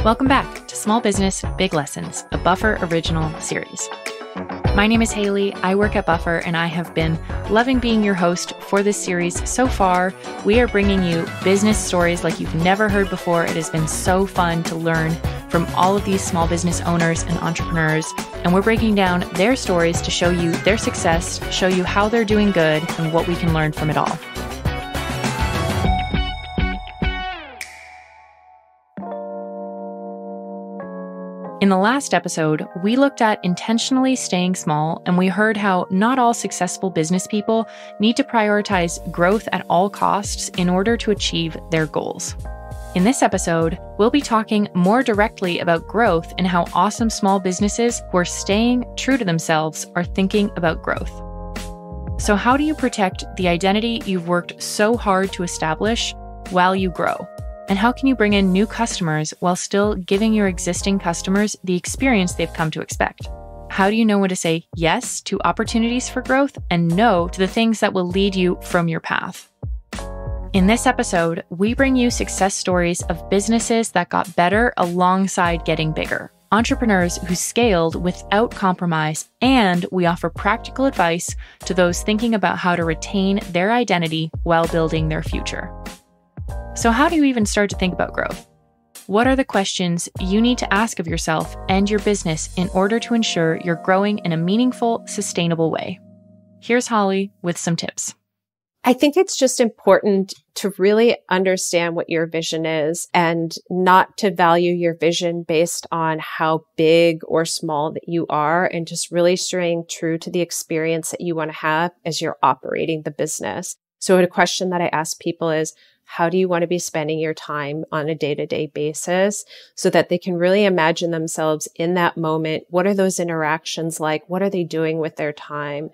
Welcome back to Small Business, Big Lessons, a Buffer original series. My name is Haley. I work at Buffer, and I have been loving being your host for this series. So far, we are bringing you business stories like you've never heard before. It has been so fun to learn from all of these small business owners and entrepreneurs, and we're breaking down their stories to show you their success, show you how they're doing good, and what we can learn from it all. In the last episode, we looked at intentionally staying small, and we heard how not all successful business people need to prioritize growth at all costs in order to achieve their goals. In this episode, we'll be talking more directly about growth and how awesome small businesses who are staying true to themselves are thinking about growth. So how do you protect the identity you've worked so hard to establish while you grow? And how can you bring in new customers while still giving your existing customers the experience they've come to expect? How do you know when to say yes to opportunities for growth and no to the things that will lead you from your path? In this episode, we bring you success stories of businesses that got better alongside getting bigger, entrepreneurs who scaled without compromise, and we offer practical advice to those thinking about how to retain their identity while building their future. So how do you even start to think about growth? What are the questions you need to ask of yourself and your business in order to ensure you're growing in a meaningful, sustainable way? Here's Holly with some tips. I think it's just important to really understand what your vision is and not to value your vision based on how big or small that you are, and just really staying true to the experience that you want to have as you're operating the business. So a question that I ask people is, how do you want to be spending your time on a day-to-day basis so that they can really imagine themselves in that moment? What are those interactions like? What are they doing with their time?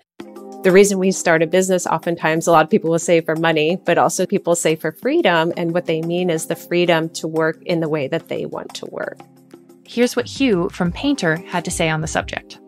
The reason we start a business, oftentimes a lot of people will say for money, but also people say for freedom. And what they mean is the freedom to work in the way that they want to work. Here's what Hugh from Painter had to say on the subject.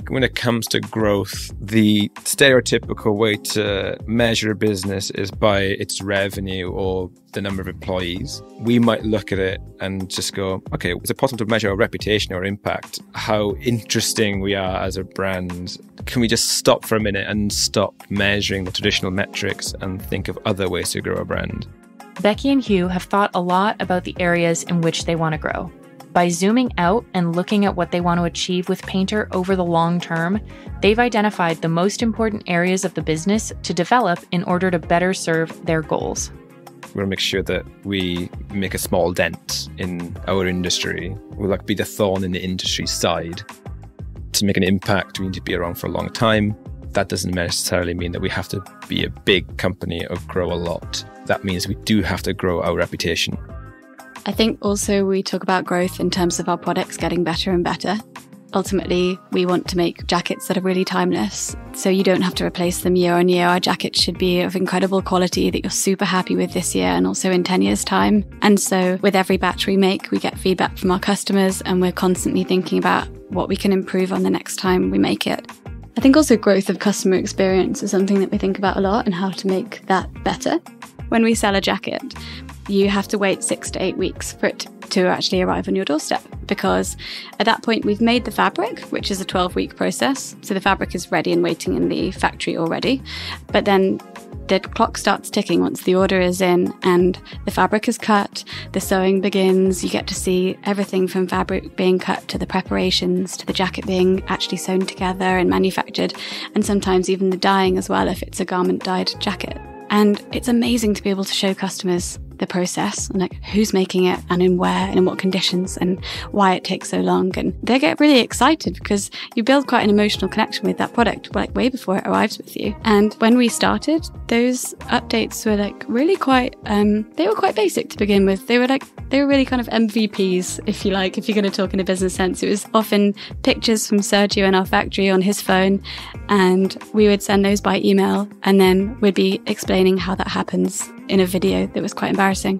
When it comes to growth, the stereotypical way to measure a business is by its revenue or the number of employees. We might look at it and just go, okay, is it possible to measure our reputation or impact? How interesting we are as a brand? Can we just stop for a minute and stop measuring the traditional metrics and think of other ways to grow a brand? Becky and Hugh have thought a lot about the areas in which they want to grow. By zooming out and looking at what they want to achieve with Painter over the long term, they've identified the most important areas of the business to develop in order to better serve their goals. We want to make sure that we make a small dent in our industry. We'll like be the thorn in the industry side. To make an impact, we need to be around for a long time. That doesn't necessarily mean that we have to be a big company or grow a lot. That means we do have to grow our reputation. I think also we talk about growth in terms of our products getting better and better. Ultimately, we want to make jackets that are really timeless, so you don't have to replace them year on year. Our jackets should be of incredible quality that you're super happy with this year and also in 10 years' time. And so with every batch we make, we get feedback from our customers, and we're constantly thinking about what we can improve on the next time we make it. I think also growth of customer experience is something that we think about a lot and how to make that better. When we sell a jacket, you have to wait 6 to 8 weeks for it to actually arrive on your doorstep, because at that point we've made the fabric, which is a 12-week process. So the fabric is ready and waiting in the factory already. But then the clock starts ticking once the order is in and the fabric is cut, the sewing begins. You get to see everything from fabric being cut to the preparations to the jacket being actually sewn together and manufactured, and sometimes even the dyeing as well if it's a garment dyed jacket. And it's amazing to be able to show customers the process and like who's making it and in where and in what conditions and why it takes so long. And they get really excited because you build quite an emotional connection with that product like way before it arrives with you. And when we started, those updates were like really quite, they were quite basic to begin with. They were really kind of MVPs, if you like, if you're going to talk in a business sense. It was often pictures from Sergio in our factory on his phone, and we would send those by email, and then we'd be explaining how that happens in a video that was quite embarrassing.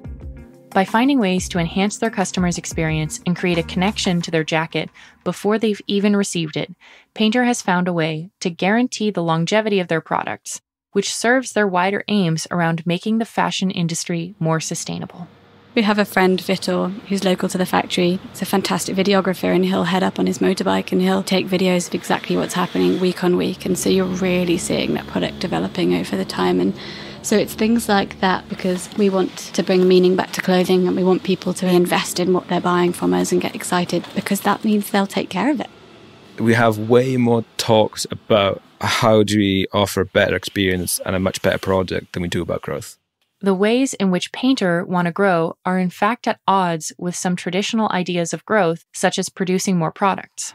By finding ways to enhance their customers' experience and create a connection to their jacket before they've even received it, Painter has found a way to guarantee the longevity of their products, which serves their wider aims around making the fashion industry more sustainable. We have a friend, Vitor, who's local to the factory. He's a fantastic videographer, and he'll head up on his motorbike and he'll take videos of exactly what's happening week on week. And so you're really seeing that product developing over the time. And so it's things like that, because we want to bring meaning back to clothing, and we want people to invest in what they're buying from us and get excited, because that means they'll take care of it. We have way more talks about how do we offer a better experience and a much better product than we do about growth. The ways in which Painter want to grow are in fact at odds with some traditional ideas of growth, such as producing more products.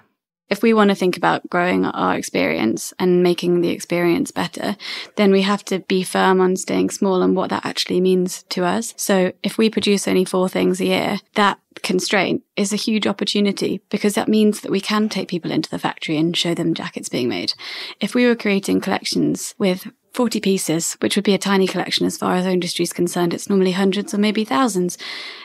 If we want to think about growing our experience and making the experience better, then we have to be firm on staying small and what that actually means to us. So if we produce only 4 things a year, that constraint is a huge opportunity, because that means that we can take people into the factory and show them jackets being made. If we were creating collections with 40 pieces, which would be a tiny collection as far as our industry is concerned, it's normally hundreds or maybe thousands,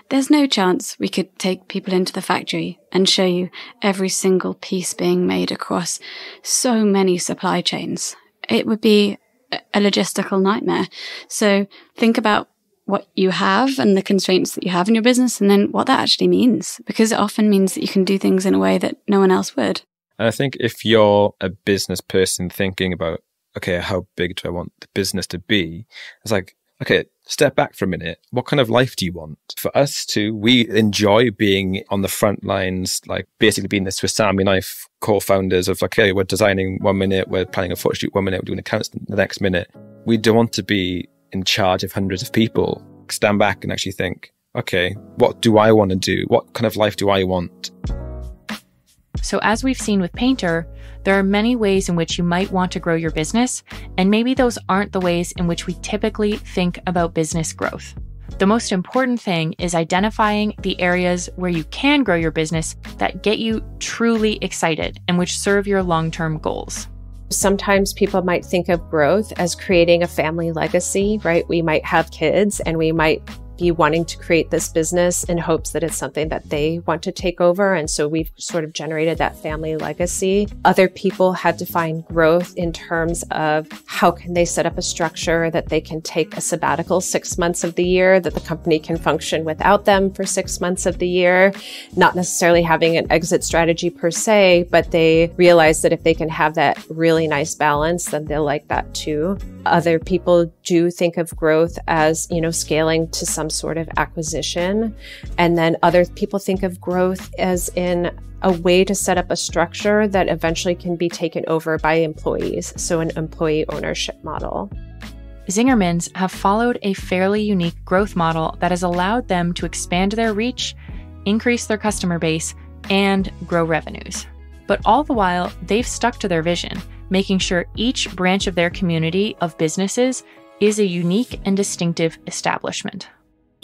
there's no chance we could take people into the factory and show you every single piece being made across so many supply chains. It would be a logistical nightmare. So think about what you have and the constraints that you have in your business, and then what that actually means, because it often means that you can do things in a way that no one else would. And I think if you're a business person thinking about, okay, how big do I want the business to be? It's like, okay, step back for a minute. What kind of life do you want? For us too, we enjoy being on the front lines, like basically being the Swiss Army knife co-founders of like, okay, we're designing 1 minute, we're planning a photo shoot 1 minute, we're doing accounts the next minute. We don't want to be in charge of hundreds of people. Stand back and actually think, okay, what do I want to do? What kind of life do I want? So as we've seen with Painter, there are many ways in which you might want to grow your business, and maybe those aren't the ways in which we typically think about business growth. The most important thing is identifying the areas where you can grow your business that get you truly excited and which serve your long-term goals. Sometimes people might think of growth as creating a family legacy, right? We might have kids and we might be wanting to create this business in hopes that it's something that they want to take over. And so we've sort of generated that family legacy. Other people had to find growth in terms of how can they set up a structure that they can take a sabbatical 6 months of the year, that the company can function without them for 6 months of the year, not necessarily having an exit strategy per se, but they realize that if they can have that really nice balance, then they'll like that too. Other people do think of growth as, scaling to some sort of acquisition. And then other people think of growth as in a way to set up a structure that eventually can be taken over by employees. So an employee ownership model. Zingerman's have followed a fairly unique growth model that has allowed them to expand their reach, increase their customer base, and grow revenues. But all the while, they've stuck to their vision, making sure each branch of their community of businesses is a unique and distinctive establishment.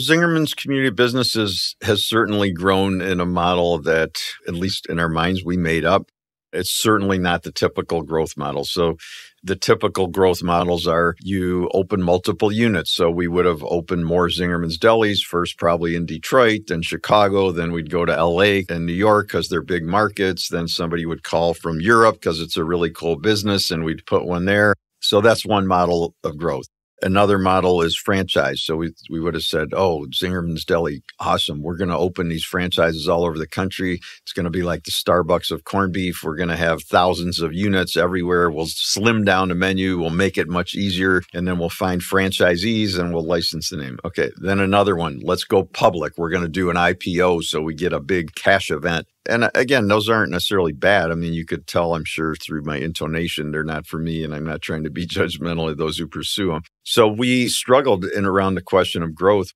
Zingerman's community of businesses has certainly grown in a model that, at least in our minds, we made up. It's certainly not the typical growth model. So the typical growth models are you open multiple units. So we would have opened more Zingerman's Delis, first probably in Detroit, then Chicago, then we'd go to LA and New York because they're big markets. Then somebody would call from Europe because it's a really cool business and we'd put one there. So that's one model of growth. Another model is franchise. So we would have said, oh, Zingerman's Deli, awesome. We're going to open these franchises all over the country. It's going to be like the Starbucks of corned beef. We're going to have thousands of units everywhere. We'll slim down the menu. We'll make it much easier. And then we'll find franchisees and we'll license the name. Okay, then another one. Let's go public. We're going to do an IPO so we get a big cash event. And again, those aren't necessarily bad. I mean, you could tell, I'm sure, through my intonation, they're not for me, and I'm not trying to be judgmental of those who pursue them. So we struggled in around the question of growth.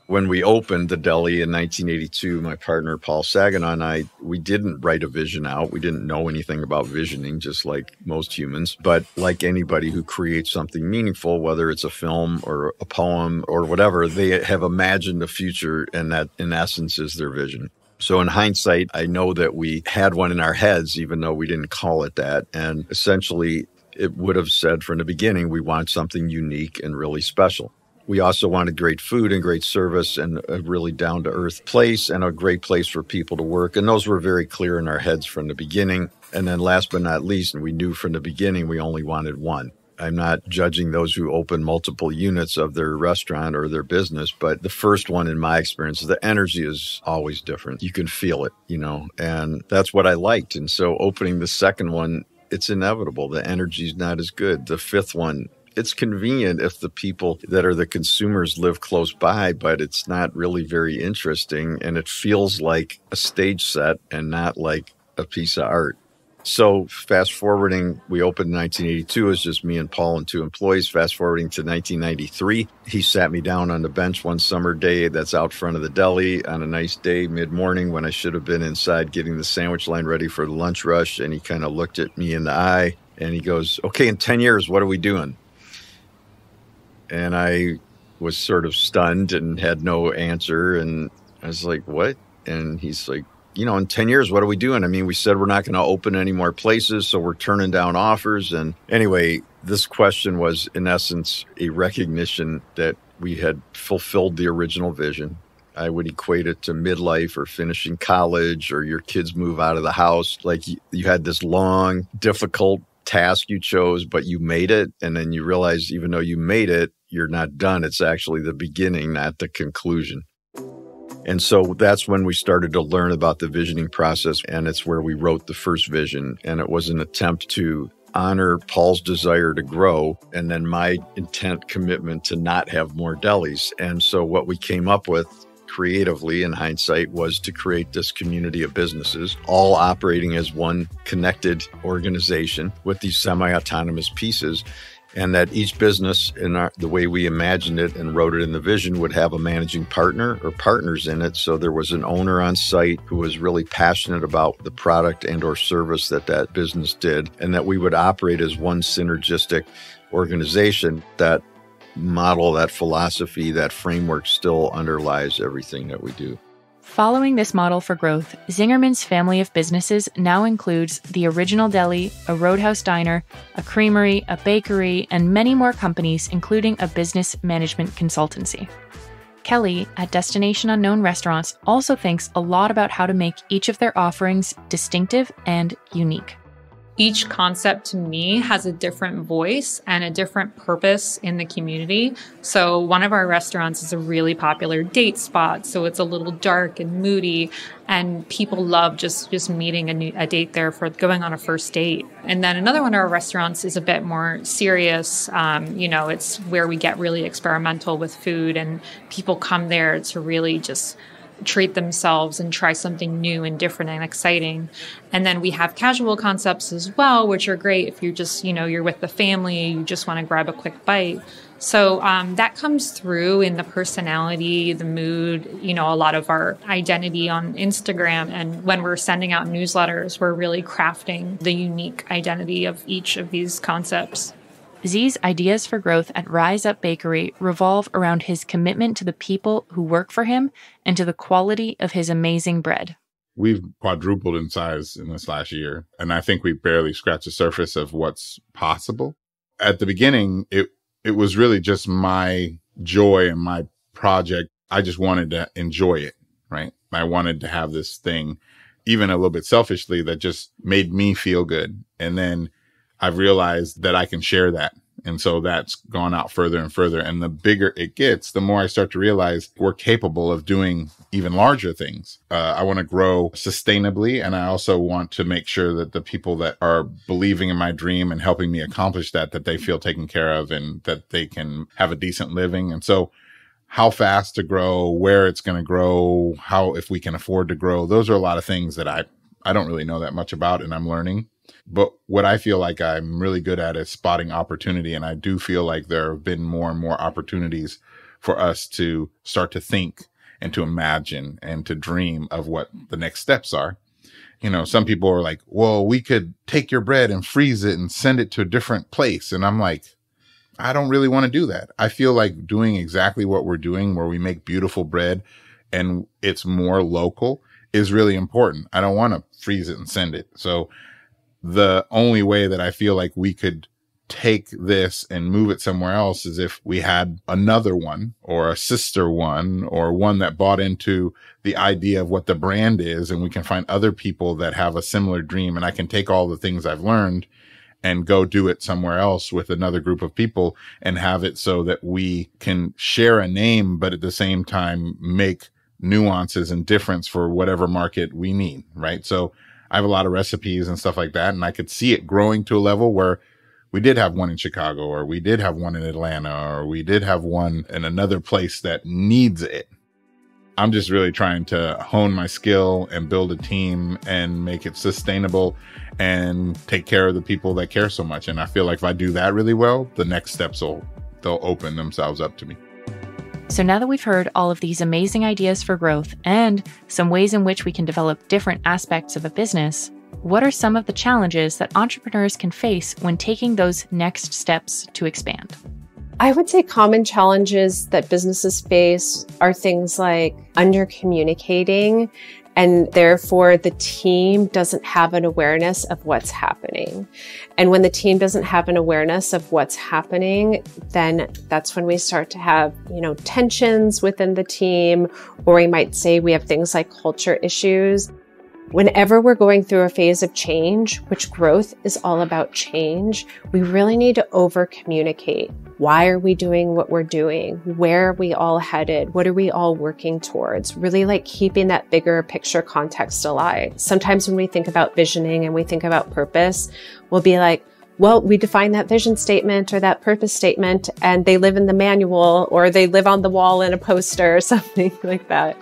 When we opened the deli in 1982, my partner, Paul Saginaw, and I, we didn't write a vision out. We didn't know anything about visioning, just like most humans. But like anybody who creates something meaningful, whether it's a film or a poem or whatever, they have imagined a future, and that, in essence, is their vision. So in hindsight, I know that we had one in our heads, even though we didn't call it that. And essentially, it would have said from the beginning, we want something unique and really special. We also wanted great food and great service and a really down-to-earth place and a great place for people to work. And those were very clear in our heads from the beginning. And then last but not least, and we knew from the beginning, we only wanted one. I'm not judging those who open multiple units of their restaurant or their business, but the first one, in my experience, the energy is always different. You can feel it, and that's what I liked. And so opening the second one, it's inevitable. The energy's not as good. The fifth one, it's convenient if the people that are the consumers live close by, but it's not really very interesting. And it feels like a stage set and not like a piece of art. So fast forwarding, we opened in 1982. It was just me and Paul and 2 employees. Fast forwarding to 1993, he sat me down on the bench one summer day that's out front of the deli on a nice day, mid-morning, when I should have been inside getting the sandwich line ready for the lunch rush. And he kind of looked at me in the eye and he goes, "Okay, in 10 years, what are we doing?" And I was sort of stunned and had no answer. And I was like, "What?" And he's like, "In 10 years, what are we doing? I mean, we said we're not going to open any more places, so we're turning down offers." And anyway, this question was, in essence, a recognition that we had fulfilled the original vision. I would equate it to midlife or finishing college or your kids move out of the house. Like you had this long, difficult task you chose, but you made it. And then you realize even though you made it, you're not done. It's actually the beginning, not the conclusion. And so that's when we started to learn about the visioning process. And it's where we wrote the first vision. And it was an attempt to honor Paul's desire to grow and then my intent commitment to not have more delis. And so what we came up with creatively in hindsight was to create this community of businesses, all operating as one connected organization with these semi-autonomous pieces. And that each business, the way we imagined it and wrote it in the vision, would have a managing partner or partners in it. So there was an owner on site who was really passionate about the product and or service that business did, and that we would operate as one synergistic organization. That model, that philosophy, that framework still underlies everything that we do. Following this model for growth, Zingerman's family of businesses now includes the Original Deli, a Roadhouse Diner, a creamery, a bakery, and many more companies, including a business management consultancy. Kelly, at Destination Unknown Restaurants, also thinks a lot about how to make each of their offerings distinctive and unique. Each concept to me has a different voice and a different purpose in the community. So one of our restaurants is a really popular date spot. So it's a little dark and moody, and people love just meeting a date there for going on a first date. And then another one of our restaurants is a bit more serious. It's where we get really experimental with food, and people come there to really just treat themselves and try something new and different and exciting. And then we have casual concepts as well, which are great if you're just, you're with the family, you just want to grab a quick bite. So that comes through in the personality, the mood, a lot of our identity on Instagram. And when we're sending out newsletters, we're really crafting the unique identity of each of these concepts. Z's ideas for growth at Rise Up Bakery revolve around his commitment to the people who work for him and to the quality of his amazing bread. We've quadrupled in size in this last year, and I think we barely scratched the surface of what's possible. At the beginning, it was really just my joy and my project. I just wanted to enjoy it, right? I wanted to have this thing, even a little bit selfishly, that just made me feel good. And then I've realized that I can share that. And so that's gone out further and further. And the bigger it gets, the more I start to realize we're capable of doing even larger things. I want to grow sustainably. And I also want to make sure that the people that are believing in my dream and helping me accomplish that they feel taken care of and that they can have a decent living. And so how fast to grow, where it's going to grow, if we can afford to grow, those are a lot of things that I don't really know that much about, and I'm learning. But what I feel like I'm really good at is spotting opportunity. And I do feel like there have been more and more opportunities for us to start to think and to imagine and to dream of what the next steps are. Some people are like, well, we could take your bread and freeze it and send it to a different place. And I'm like, I don't really want to do that. I feel like doing exactly what we're doing, where we make beautiful bread and it's more local, is really important. I don't want to freeze it and send it. So the only way that I feel like we could take this and move it somewhere else is if we had another one or a sister one or one that bought into the idea of what the brand is, and we can find other people that have a similar dream. And I can take all the things I've learned and go do it somewhere else with another group of people and have it so that we can share a name, but at the same time make nuances and difference for whatever market we need, right? So I have a lot of recipes and stuff like that, and I could see it growing to a level where we did have one in Chicago, or we did have one in Atlanta, or we did have one in another place that needs it. I'm just really trying to hone my skill and build a team and make it sustainable and take care of the people that care so much. And I feel like if I do that really well, the next steps they'll open themselves up to me. So now that we've heard all of these amazing ideas for growth and some ways in which we can develop different aspects of a business, what are some of the challenges that entrepreneurs can face when taking those next steps to expand? I would say common challenges that businesses face are things like under-communicating, and therefore the team doesn't have an awareness of what's happening. And when the team doesn't have an awareness of what's happening, then that's when we start to have, tensions within the team, or we might say we have things like culture issues. Whenever we're going through a phase of change, which growth is all about change, we really need to over-communicate. Why are we doing what we're doing? Where are we all headed? What are we all working towards? Really keeping that bigger picture context alive. Sometimes when we think about visioning and we think about purpose, we'll be like, well, we define that vision statement or that purpose statement and they live in the manual or they live on the wall in a poster or something like that.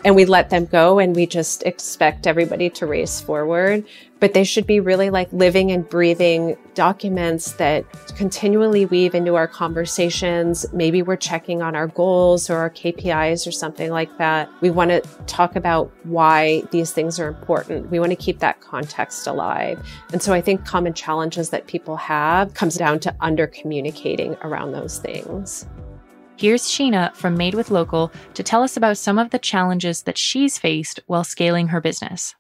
And we let them go and we just expect everybody to race forward. But they should be really living and breathing documents that continually weave into our conversations. Maybe we're checking on our goals or our KPIs or something like that. We want to talk about why these things are important. We want to keep that context alive. And so I think common challenges that people have comes down to under-communicating around those things. Here's Sheena from Made with Local to tell us about some of the challenges that she's faced while scaling her business.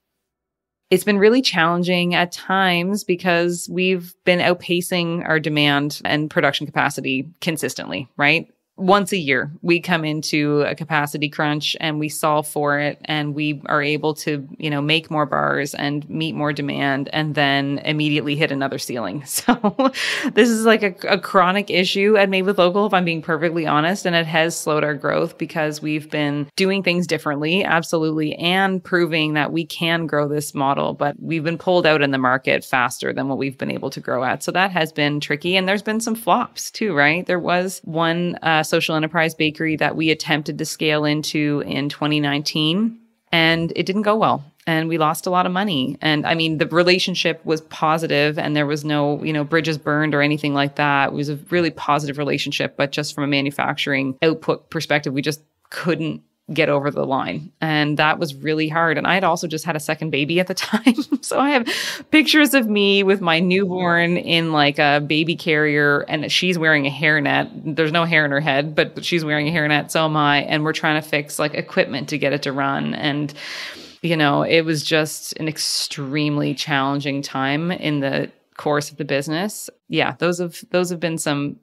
It's been really challenging at times because we've been outpacing our demand and production capacity consistently, right? Once a year, we come into a capacity crunch and we solve for it and we are able to, make more bars and meet more demand and then immediately hit another ceiling. So this is a chronic issue at Made with Local, if I'm being perfectly honest, and it has slowed our growth because we've been doing things differently, absolutely, and proving that we can grow this model, but we've been pulled out in the market faster than what we've been able to grow at. So that has been tricky. And there's been some flops too, right? There was one social enterprise bakery that we attempted to scale into in 2019 and it didn't go well and we lost a lot of money. And I mean, the relationship was positive and there was no, bridges burned or anything like that. It was a really positive relationship, but just from a manufacturing output perspective, we just couldn't get over the line. And that was really hard. And I had also just had a second baby at the time. So I have pictures of me with my newborn in a baby carrier and she's wearing a hairnet. There's no hair in her head, but she's wearing a hairnet. So am I. And we're trying to fix equipment to get it to run. And, it was just an extremely challenging time in the course of the business. Yeah, those have been some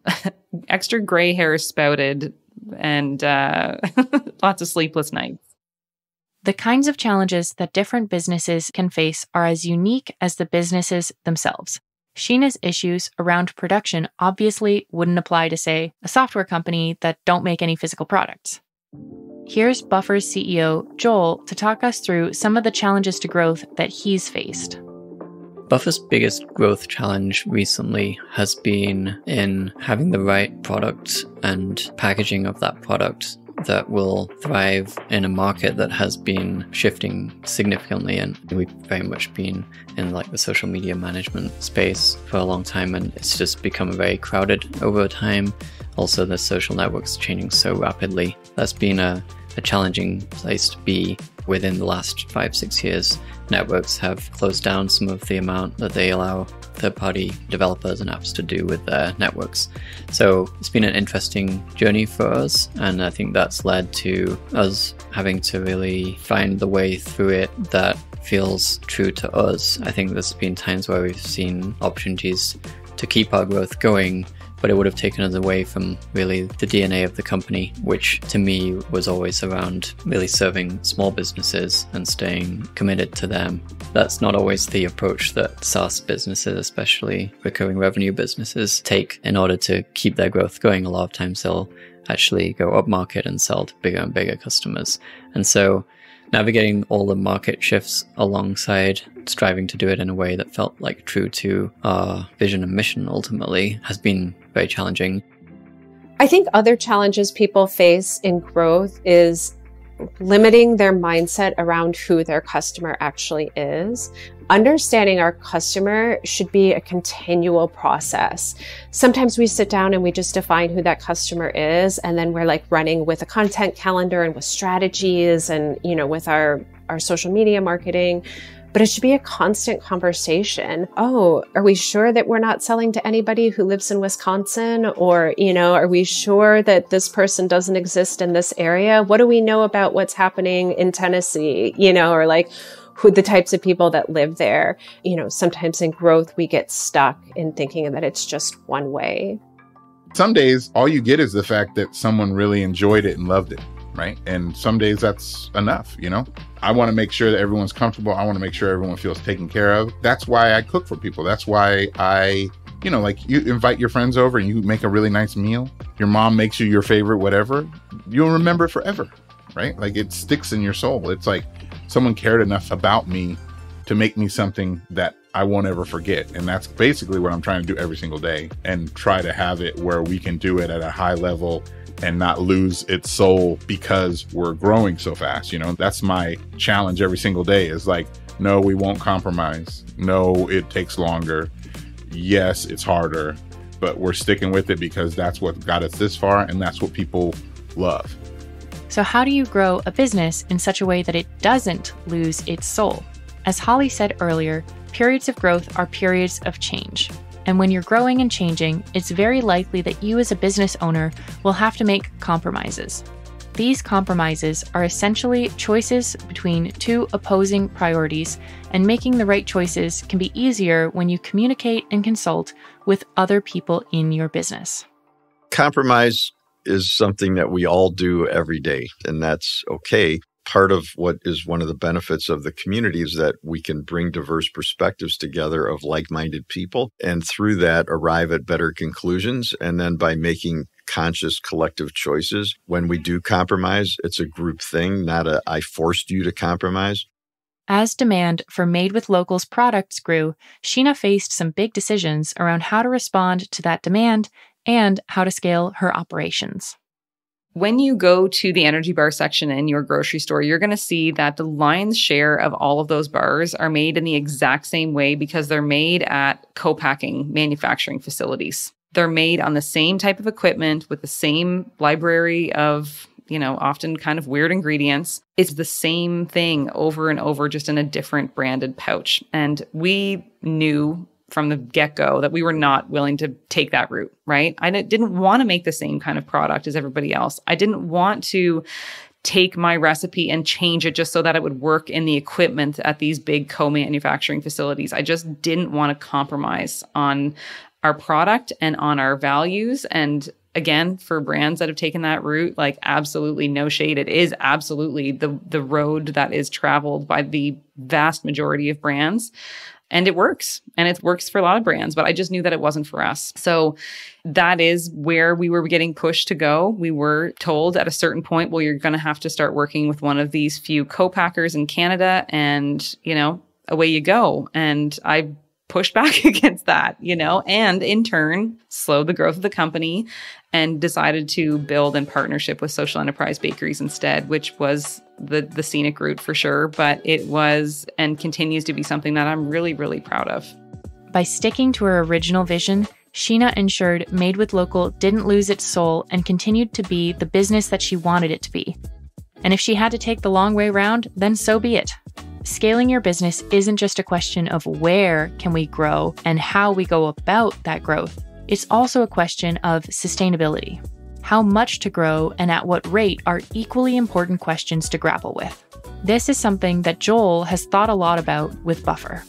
extra gray hairs spouted and lots of sleepless nights. The kinds of challenges that different businesses can face are as unique as the businesses themselves. Sheena's issues around production obviously wouldn't apply to, say, a software company that don't make any physical products. Here's Buffer's CEO, Joel, to talk us through some of the challenges to growth that he's faced. Buffer's biggest growth challenge recently has been in having the right product and packaging of that product that will thrive in a market that has been shifting significantly. And we've very much been in the social media management space for a long time, and it's just become very crowded over time. Also, the social networks changing so rapidly. That's been a challenging place to be. Within the last 5-6 years, networks have closed down some of the amount that they allow third-party developers and apps to do with their networks. So it's been an interesting journey for us, and I think that's led to us having to really find the way through it that feels true to us. I think there's been times where we've seen opportunities to keep our growth going, but it would have taken us away from really the DNA of the company, which to me was always around really serving small businesses and staying committed to them. That's not always the approach that SaaS businesses, especially recurring revenue businesses, take in order to keep their growth going. A lot of times they'll actually go up market and sell to bigger and bigger customers. And so navigating all the market shifts alongside striving to do it in a way that felt like true to our vision and mission ultimately has been very challenging. I think other challenges people face in growth is limiting their mindset around who their customer actually is. Understanding our customer should be a continual process. Sometimes we sit down and we just define who that customer is, and then we're like running with a content calendar and with strategies and, with our social media marketing. But it should be a constant conversation. Oh, are we sure that we're not selling to anybody who lives in Wisconsin? Or, are we sure that this person doesn't exist in this area? What do we know about what's happening in Tennessee? Or like who the types of people that live there. Sometimes in growth, we get stuck in thinking that it's just one way. Some days, all you get is the fact that someone really enjoyed it and loved it, right? And some days that's enough, I want to make sure that everyone's comfortable. I want to make sure everyone feels taken care of. That's why I cook for people. That's why I, you invite your friends over and you make a really nice meal. Your mom makes you your favorite, whatever. You'll remember it forever, right? Like it sticks in your soul. It's like someone cared enough about me to make me something that I won't ever forget. And that's basically what I'm trying to do every single day and try to have it where we can do it at a high level and not lose its soul because we're growing so fast. That's my challenge every single day is like, no, we won't compromise. No, it takes longer. Yes, it's harder, but we're sticking with it because that's what got us this far and that's what people love. So how do you grow a business in such a way that it doesn't lose its soul? As Holly said earlier, periods of growth are periods of change. And when you're growing and changing, it's very likely that you as a business owner will have to make compromises. These compromises are essentially choices between two opposing priorities, and making the right choices can be easier when you communicate and consult with other people in your business. Compromise is something that we all do every day, and that's okay. Part of what is one of the benefits of the community is that we can bring diverse perspectives together of like-minded people, and through that arrive at better conclusions. And then by making conscious collective choices, when we do compromise, it's a group thing, not a I forced you to compromise. As demand for Made with Locals products grew, Sheena faced some big decisions around how to respond to that demand and how to scale her operations. When you go to the energy bar section in your grocery store, you're going to see that the lion's share of all of those bars are made in the exact same way because they're made at co-packing manufacturing facilities. They're made on the same type of equipment with the same library of, often kind of weird ingredients. It's the same thing over and over, just in a different branded pouch. And we knew from the get-go that we were not willing to take that route, right? I didn't want to make the same kind of product as everybody else. I didn't want to take my recipe and change it just so that it would work in the equipment at these big co-manufacturing facilities. I just didn't want to compromise on our product and on our values. And again, for brands that have taken that route, like absolutely no shade. It is absolutely the road that is traveled by the vast majority of brands. And it works. And it works for a lot of brands, but I just knew that it wasn't for us. So that is where we were getting pushed to go. We were told at a certain point, well, you're going to have to start working with one of these few co-packers in Canada and, away you go. And I pushed back against that, and in turn slowed the growth of the company and decided to build in partnership with Social Enterprise Bakeries instead, which was the scenic route for sure. But it was and continues to be something that I'm really, really proud of. By sticking to her original vision, Sheena ensured Made with Local didn't lose its soul and continued to be the business that she wanted it to be. And if she had to take the long way round, then so be it. Scaling your business isn't just a question of where can we grow and how we go about that growth. It's also a question of sustainability. How much to grow and at what rate are equally important questions to grapple with. This is something that Joel has thought a lot about with Buffer.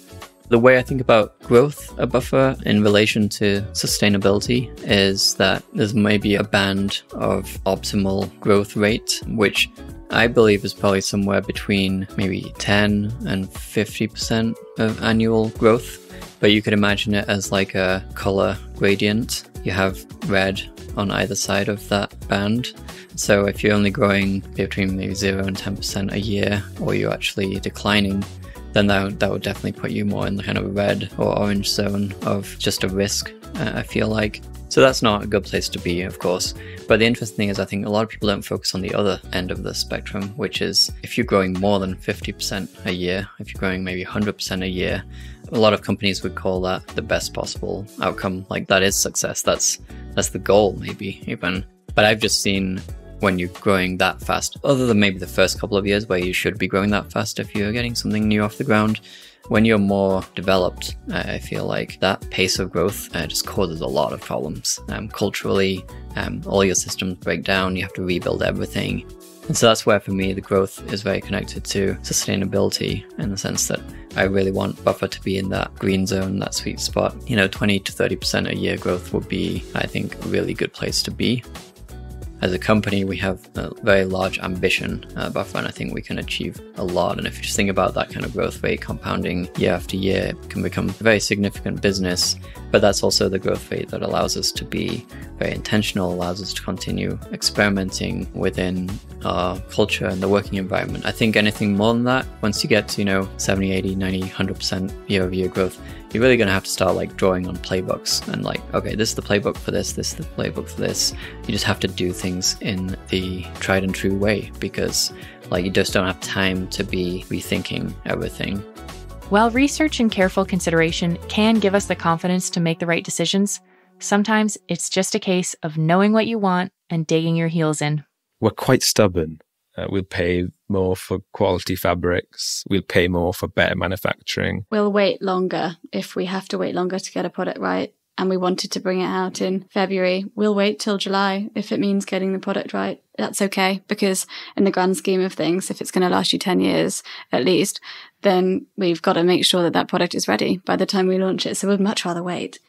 The way I think about growth at Buffer in relation to sustainability is that there's maybe a band of optimal growth rate, which I believe is probably somewhere between maybe 10 and 50% of annual growth. But you could imagine it as like a color gradient. You have red on either side of that band. So if you're only growing between maybe 0 and 10% a year, or you're actually declining, then that would definitely put you more in the kind of red or orange zone of just a risk, I feel like. So that's not a good place to be, of course. But the interesting thing is I think a lot of people don't focus on the other end of the spectrum, which is if you're growing more than 50% a year, if you're growing maybe 100% a year, a lot of companies would call that the best possible outcome. Like that is success. That's the goal maybe even. But I've just seen when you're growing that fast, other than maybe the first couple of years where you should be growing that fast if you're getting something new off the ground, when you're more developed, I feel like that pace of growth just causes a lot of problems. Culturally, all your systems break down, you have to rebuild everything. And so that's where for me the growth is very connected to sustainability, in the sense that I really want Buffer to be in that green zone, that sweet spot. 20 to 30% a year growth would be, I think, a really good place to be. As a company, we have a very large ambition at Buffer, and I think we can achieve a lot. And if you just think about that kind of growth rate compounding year after year, it can become a very significant business. But that's also the growth rate that allows us to be very intentional, allows us to continue experimenting within our culture and the working environment. I think anything more than that, once you get to, 70, 80, 90, 100% year-over-year growth, you're really going to have to start drawing on playbooks and okay, this is the playbook for this is the playbook for this. You just have to do things in the tried and true way, because you just don't have time to be rethinking everything. While research and careful consideration can give us the confidence to make the right decisions, sometimes it's just a case of knowing what you want and digging your heels in. We're quite stubborn. We'll pay more for quality fabrics. We'll pay more for better manufacturing. We'll wait longer if we have to wait longer to get a product right. And we wanted to bring it out in February. We'll wait till July if it means getting the product right. That's okay, because in the grand scheme of things, if it's going to last you 10 years at least, then we've got to make sure that that product is ready by the time we launch it. So we'd much rather wait.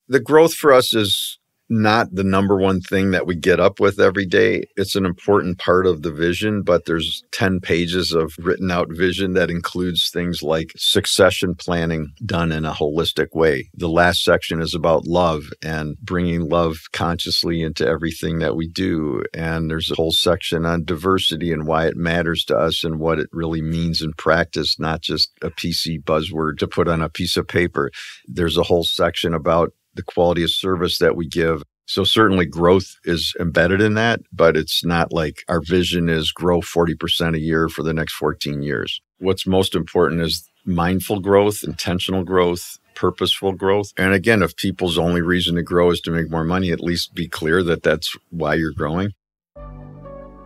The growth for us is not the number one thing that we get up with every day. It's an important part of the vision, but there's 10 pages of written out vision that includes things like succession planning done in a holistic way. The last section is about love and bringing love consciously into everything that we do. And there's a whole section on diversity and why it matters to us and what it really means in practice, not just a PC buzzword to put on a piece of paper. There's a whole section about the quality of service that we give. So certainly growth is embedded in that, but it's not like our vision is grow 40% a year for the next 14 years. What's most important is mindful growth, intentional growth, purposeful growth. And again, if people's only reason to grow is to make more money, at least be clear that that's why you're growing.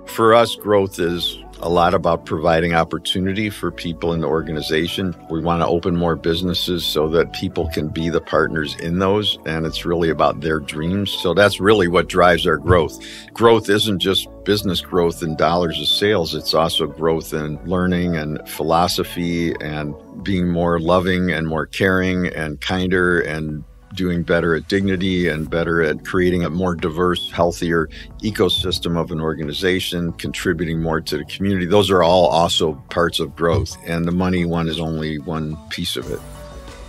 For us, growth is a lot about providing opportunity for people in the organization. We want to open more businesses so that people can be the partners in those, and it's really about their dreams. So that's really what drives our growth. Growth isn't just business growth in dollars of sales. It's also growth in learning and philosophy and being more loving and more caring and kinder and doing better at dignity and better at creating a more diverse, healthier ecosystem of an organization, contributing more to the community. Those are all also parts of growth, and the money one is only one piece of it.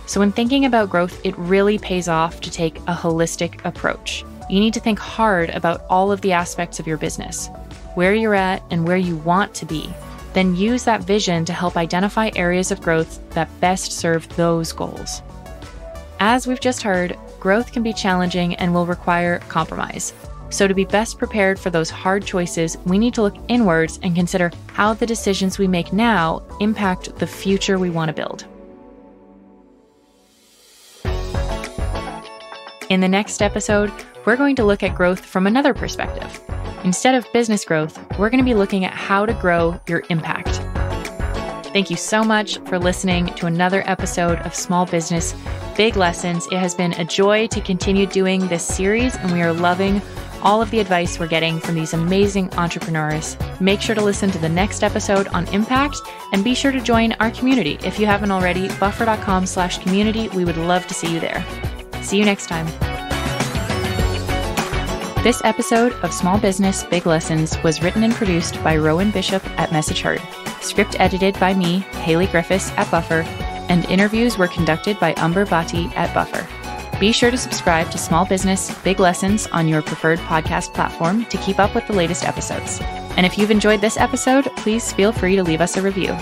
So when thinking about growth, it really pays off to take a holistic approach. You need to think hard about all of the aspects of your business, where you're at and where you want to be. Then use that vision to help identify areas of growth that best serve those goals. As we've just heard, growth can be challenging and will require compromise. So to be best prepared for those hard choices, we need to look inwards and consider how the decisions we make now impact the future we want to build. In the next episode, we're going to look at growth from another perspective. Instead of business growth, we're going to be looking at how to grow your impact. Thank you so much for listening to another episode of Small Business Big Lessons. It has been a joy to continue doing this series, and we are loving all of the advice we're getting from these amazing entrepreneurs. Make sure to listen to the next episode on impact, and be sure to join our community. If you haven't already, buffer.com/community. We would love to see you there. See you next time. This episode of Small Business, Big Lessons was written and produced by Rowan Bishop at Message Heard, script edited by me, Haley Griffiths at Buffer, and interviews were conducted by Umber Bhatti at Buffer. Be sure to subscribe to Small Business, Big Lessons on your preferred podcast platform to keep up with the latest episodes. And if you've enjoyed this episode, please feel free to leave us a review.